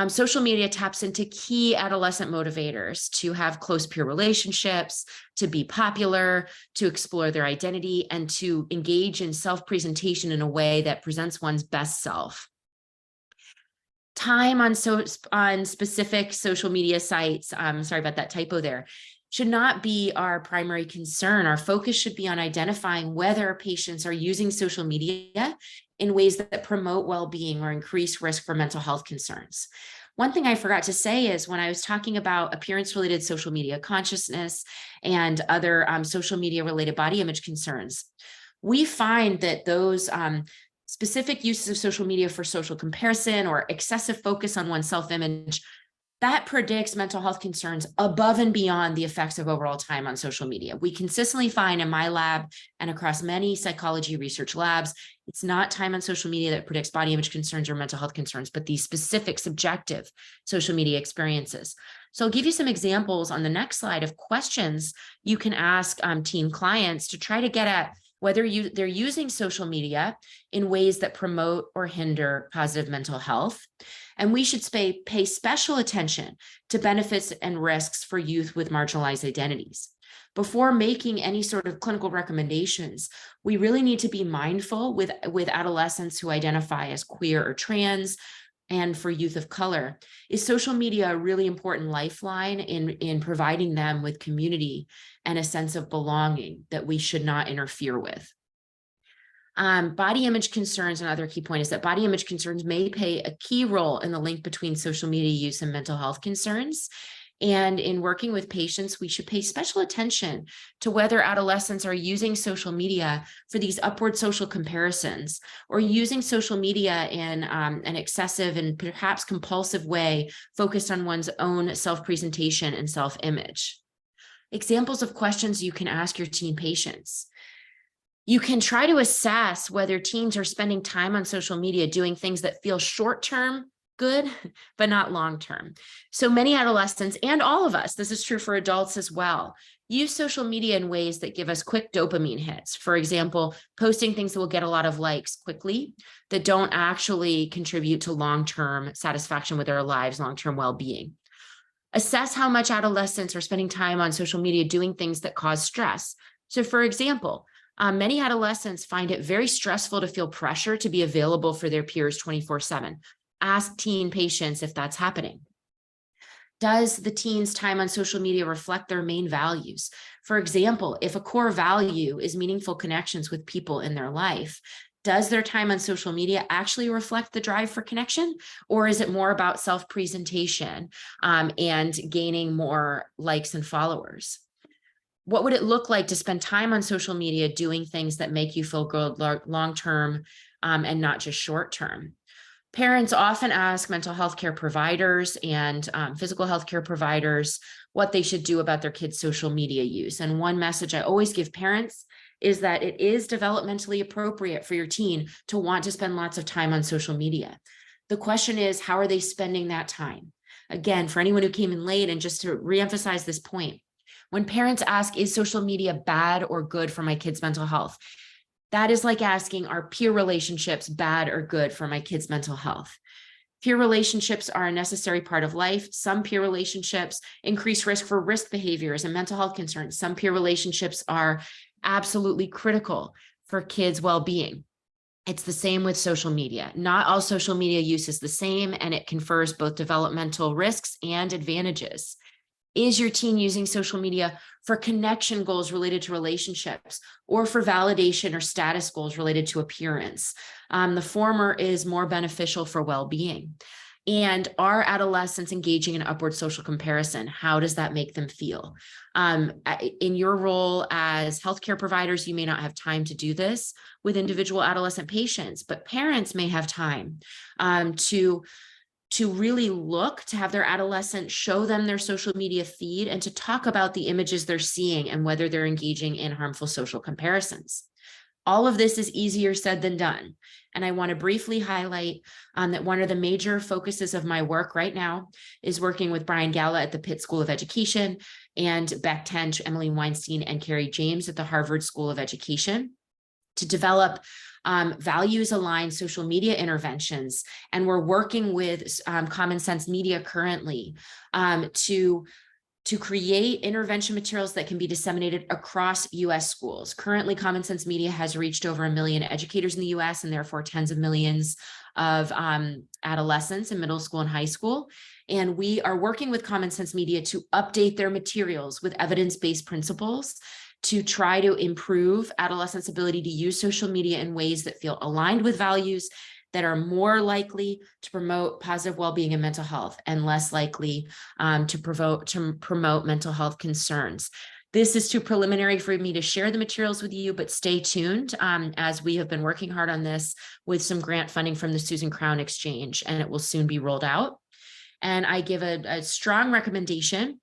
Social media taps into key adolescent motivators to have close peer relationships, to be popular, to explore their identity, and to engage in self-presentation in a way that presents one's best self. Time on specific social media sites, sorry about that typo there, should not be our primary concern. Our focus should be on identifying whether patients are using social media in ways that promote well-being or increase risk for mental health concerns. One thing I forgot to say is, when I was talking about appearance-related social media consciousness and other social media-related body image concerns, we find that those specific uses of social media for social comparison or excessive focus on one's self-image that predicts mental health concerns above and beyond the effects of overall time on social media. We consistently find in my lab and across many psychology research labs, it's not time on social media that predicts body image concerns or mental health concerns, but these specific subjective social media experiences. So I'll give you some examples on the next slide of questions you can ask teen clients to try to get at whether they're using social media in ways that promote or hinder positive mental health. And we should pay special attention to benefits and risks for youth with marginalized identities. Before making any sort of clinical recommendations, we really need to be mindful with adolescents who identify as queer or trans, and for youth of color. Is social media a really important lifeline in providing them with community and a sense of belonging that we should not interfere with? Body image concerns, another key point is that body image concerns may play a key role in the link between social media use and mental health concerns. And in working with patients, we should pay special attention to whether adolescents are using social media for these upward social comparisons or using social media in an excessive and perhaps compulsive way focused on one's own self-presentation and self-image. Examples of questions you can ask your teen patients. You can try to assess whether teens are spending time on social media doing things that feel short-term good, but not long-term. So many adolescents, and all of us, this is true for adults as well, use social media in ways that give us quick dopamine hits. For example, posting things that will get a lot of likes quickly that don't actually contribute to long-term satisfaction with their lives, long-term well-being. Assess how much adolescents are spending time on social media doing things that cause stress. So for example, many adolescents find it very stressful to feel pressure to be available for their peers 24/7. Ask teen patients if that's happening. Does the teen's time on social media reflect their main values? For example, if a core value is meaningful connections with people in their life, does their time on social media actually reflect the drive for connection? Or is it more about self-presentation and gaining more likes and followers? What would it look like to spend time on social media doing things that make you feel good long-term and not just short-term? Parents often ask mental health care providers and physical health care providers what they should do about their kids' social media use. And one message I always give parents is that it is developmentally appropriate for your teen to want to spend lots of time on social media. The question is, how are they spending that time? Again, for anyone who came in late, and just to reemphasize this point, when parents ask, is social media bad or good for my kid's mental health? That is like asking, are peer relationships bad or good for my kid's mental health? Peer relationships are a necessary part of life. Some peer relationships increase risk for risk behaviors and mental health concerns. Some peer relationships are absolutely critical for kids' well-being. It's the same with social media. Not all social media use is the same, and it confers both developmental risks and advantages. Is your teen using social media for connection goals related to relationships or for validation or status goals related to appearance? The former is more beneficial for well-being. And are adolescents engaging in upward social comparison? How does that make them feel? In your role as healthcare providers, you may not have time to do this with individual adolescent patients, but parents may have time to really look to have their adolescent show them their social media feed and to talk about the images they're seeing and whether they're engaging in harmful social comparisons. All of this is easier said than done. And I want to briefly highlight that one of the major focuses of my work right now is working with Brian Galla at the Pitt School of Education and Beck Tench, Emily Weinstein, and Carrie James at the Harvard School of Education to develop values-aligned social media interventions. And we're working with Common Sense Media currently to create intervention materials that can be disseminated across US schools. Currently, Common Sense Media has reached over 1 million educators in the US and therefore tens of millions of adolescents in middle school and high school. And we are working with Common Sense Media to update their materials with evidence-based principles to try to improve adolescents' ability to use social media in ways that feel aligned with values, that are more likely to promote positive well-being and mental health, and less likely to promote mental health concerns. This is too preliminary for me to share the materials with you, but stay tuned as we have been working hard on this with some grant funding from the Susan Crown Exchange, and it will soon be rolled out. And I give a strong recommendation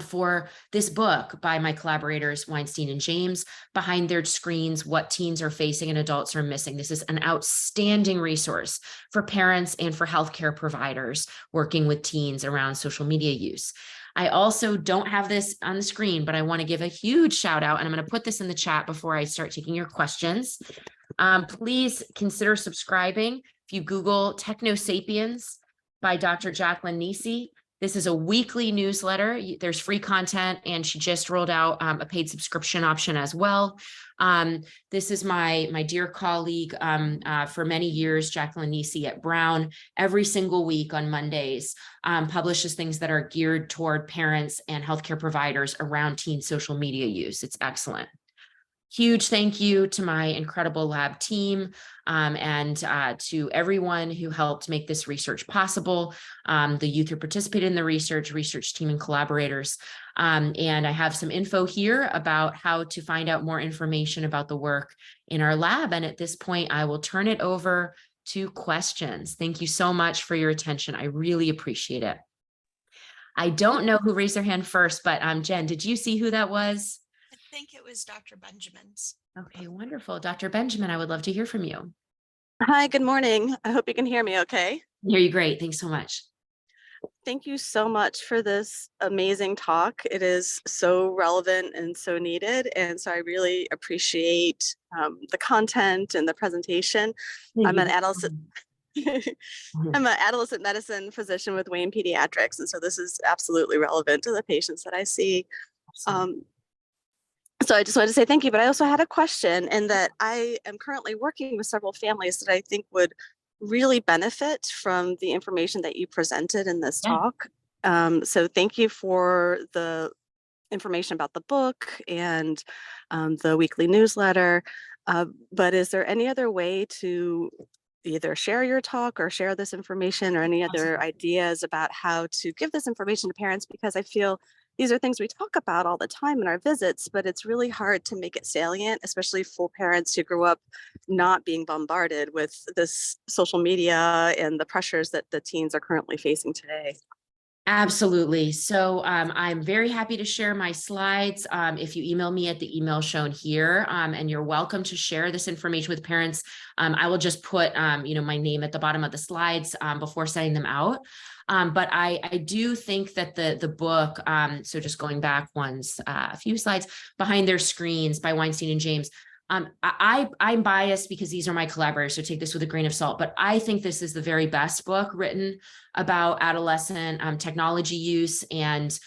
for this book by my collaborators, Weinstein and James, Behind Their Screens, What Teens Are Facing and Adults Are Missing. This is an outstanding resource for parents and for healthcare providers working with teens around social media use. I also don't have this on the screen, but I want to give a huge shout out, and I'm going to put this in the chat before I start taking your questions. Please consider subscribing. If you Google Techno Sapiens by Dr. Jacqueline Nisi, this is a weekly newsletter. There's free content, and she just rolled out a paid subscription option as well. This is my dear colleague for many years, Jacqueline Nisi at Brown, every single week on Mondays, publishes things that are geared toward parents and healthcare providers around teen social media use. It's excellent. Huge thank you to my incredible lab team and to everyone who helped make this research possible, the youth who participated in the research team and collaborators. And I have some info here about how to find out more information about the work in our lab. And at this point, I will turn it over to questions. Thank you so much for your attention. I really appreciate it. I don't know who raised their hand first, but Jen, did you see who that was? I think it was Dr. Benjamin's. Okay, wonderful. Dr. Benjamin, I would love to hear from you. Hi, good morning. I hope you can hear me okay. Hear you great. Thanks so much. Thank you so much for this amazing talk. It is so relevant and so needed. And so I really appreciate the content and the presentation. I'm an adolescent. I'm an adolescent medicine physician with Wayne Pediatrics. And so this is absolutely relevant to the patients that I see. So I just wanted to say thank you, but I also had a question in that I am currently working with several families that I think would really benefit from the information that you presented in this talk. So thank you for the information about the book and the weekly newsletter. But is there any other way to either share your talk or share this information or any other ideas about how to give this information to parents? Because I feel these are things we talk about all the time in our visits, but it's really hard to make it salient, especially for parents who grew up not being bombarded with this social media and the pressures that the teens are currently facing today. Absolutely. So I'm very happy to share my slides. If you email me at the email shown here, and you're welcome to share this information with parents. I will just put my name at the bottom of the slides before sending them out. But I do think that the book, so just going back a few slides, Behind Their Screens by Weinstein and James, I'm biased because these are my collaborators, so take this with a grain of salt, but I think this is the very best book written about adolescent technology use and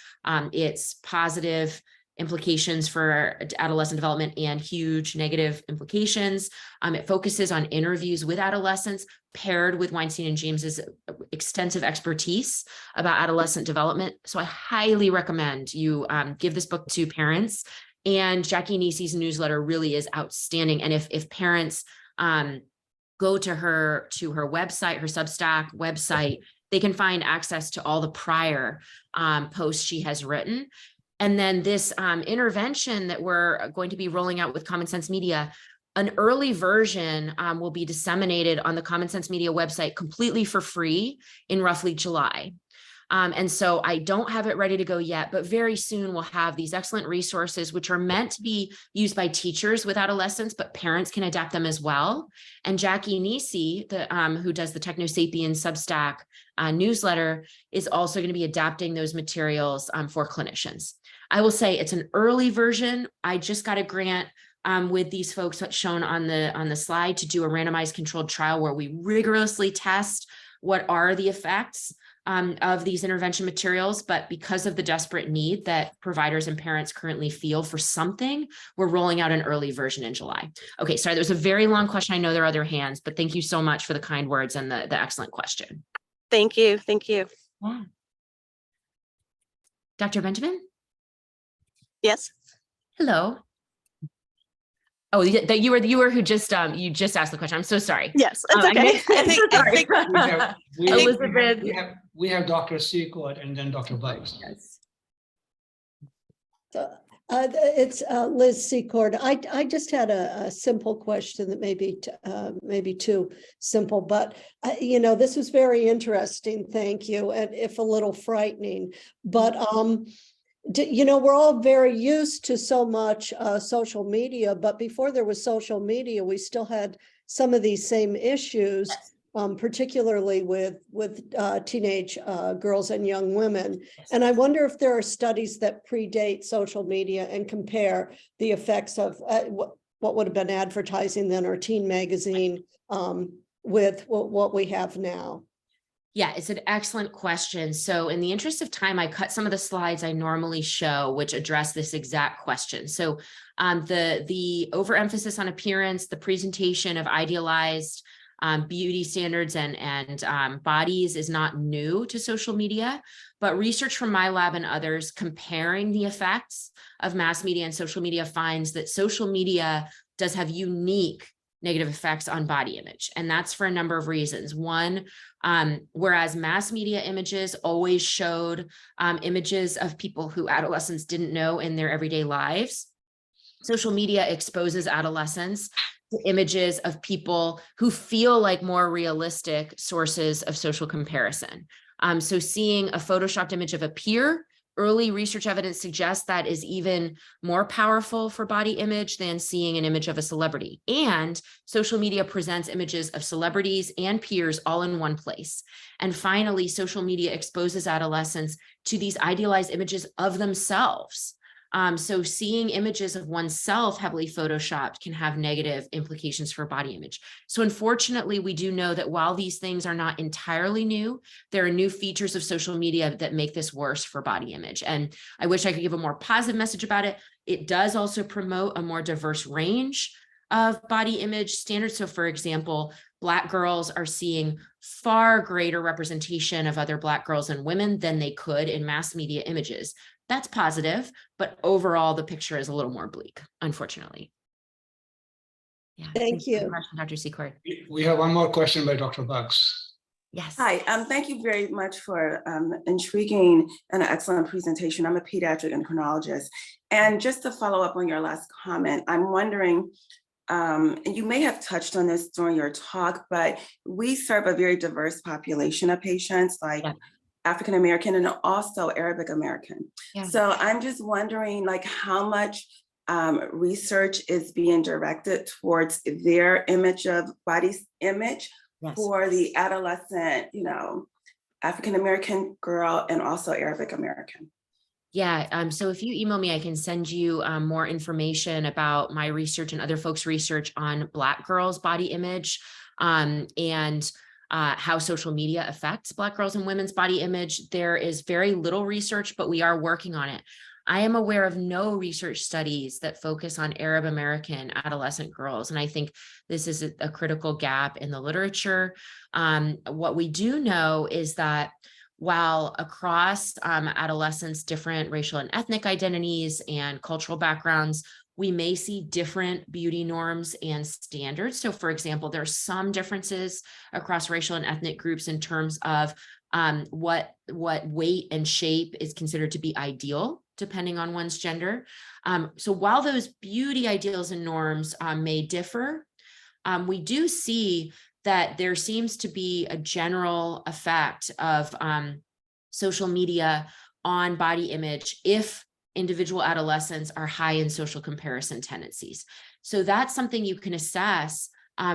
its positive implications for adolescent development and huge negative implications. It focuses on interviews with adolescents paired with Weinstein and James's extensive expertise about adolescent development. So I highly recommend you give this book to parents. And Jackie Nisi's newsletter really is outstanding. And if parents go to her website, her Substack website, they can find access to all the prior posts she has written. And then this intervention that we're going to be rolling out with Common Sense Media, an early version will be disseminated on the Common Sense Media website completely for free in roughly July. And so I don't have it ready to go yet, but very soon we'll have these excellent resources, which are meant to be used by teachers with adolescents, but parents can adapt them as well. And Jackie Nisi, who does the Techno Sapiens Substack newsletter, is also going to be adapting those materials for clinicians. I will say it's an early version. I just got a grant with these folks shown on the slide to do a randomized controlled trial where we rigorously test what are the effects of these intervention materials, but because of the desperate need that providers and parents currently feel for something, we're rolling out an early version in July. Okay, sorry, there was a very long question. I know there are other hands, but thank you so much for the kind words and the excellent question. Thank you. Thank you. Yeah. Dr. Benjamin? Yes. Hello. Oh, that you were who just you just asked the question. I'm so sorry. Yes, it's okay. I think Elizabeth. We have Dr. Secord and then Dr. Bikes. Yes. So It's Liz Secord. I just had a simple question that maybe too simple, but this was very interesting. Thank you, and if a little frightening. But we're all very used to so much social media. But before there was social media, we still had some of these same issues. Particularly with teenage girls and young women. And I wonder if there are studies that predate social media and compare the effects of what would have been advertising then or teen magazine with what we have now. Yeah, it's an excellent question. So in the interest of time, I cut some of the slides I normally show, which address this exact question. So the overemphasis on appearance, the presentation of idealized beauty standards and bodies is not new to social media, but research from my lab and others comparing the effects of mass media and social media finds that social media does have unique negative effects on body image. And that's for a number of reasons. One, whereas mass media images always showed images of people who adolescents didn't know in their everyday lives, social media exposes adolescents to images of people who feel like more realistic sources of social comparison. So seeing a photoshopped image of a peer, early research evidence suggests that is even more powerful for body image than seeing an image of a celebrity. And social media presents images of celebrities and peers all in one place. And finally, social media exposes adolescents to these idealized images of themselves. So seeing images of oneself heavily photoshopped can have negative implications for body image. So unfortunately, we do know that while these things are not entirely new, there are new features of social media that make this worse for body image. And I wish I could give a more positive message about it. It does also promote a more diverse range of body image standards. So for example, Black girls are seeing far greater representation of other Black girls and women than they could in mass media images. That's positive, but overall the picture is a little more bleak, unfortunately. Yeah. Thank you. For the question, Dr. Secord. We have one more question by Dr. Bugs. Yes. Hi, thank you very much for intriguing and an excellent presentation. I'm a pediatric endocrinologist. And just to follow up on your last comment, I'm wondering, and you may have touched on this during your talk, but we serve a very diverse population of patients, like African American and also Arabic American. Yeah. So I'm just wondering, like, how much research is being directed towards their image of body image for the adolescent, African American girl and also Arabic American. Yeah, so if you email me, I can send you more information about my research and other folks' research on Black girls' body image and how social media affects Black girls and women's body image. There is very little research, but we are working on it. I am aware of no research studies that focus on Arab American adolescent girls, and I think this is a critical gap in the literature. What we do know is that while across adolescents, different racial and ethnic identities and cultural backgrounds, we may see different beauty norms and standards. So for example, there are some differences across racial and ethnic groups in terms of what weight and shape is considered to be ideal, depending on one's gender. So while those beauty ideals and norms may differ, we do see that there seems to be a general effect of social media on body image if individual adolescents are high in social comparison tendencies. So that's something you can assess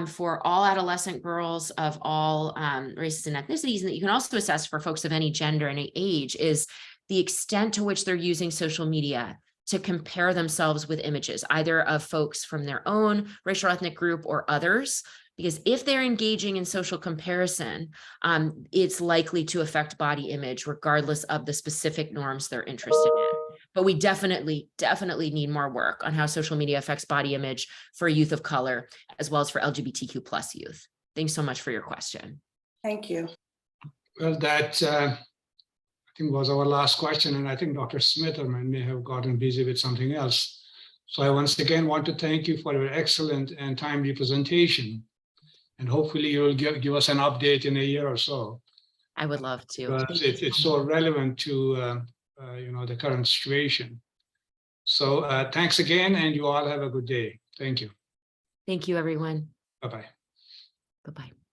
for all adolescent girls of all races and ethnicities, and that you can also assess for folks of any gender and age is the extent to which they're using social media to compare themselves with images, either of folks from their own racial ethnic group or others. Because if they're engaging in social comparison, it's likely to affect body image regardless of the specific norms they're interested in. But we definitely need more work on how social media affects body image for youth of color, as well as for LGBTQ plus youth. Thanks so much for your question. Thank you. Well, that I think was our last question, and I think Dr. Smitherman may have gotten busy with something else. So I once again want to thank you for your excellent and timely presentation. And hopefully you will give us an update in a year or so. I would love to. It's so relevant to the current situation. So thanks again, and you all have a good day. Thank you. Thank you, everyone. Bye-bye. Bye-bye.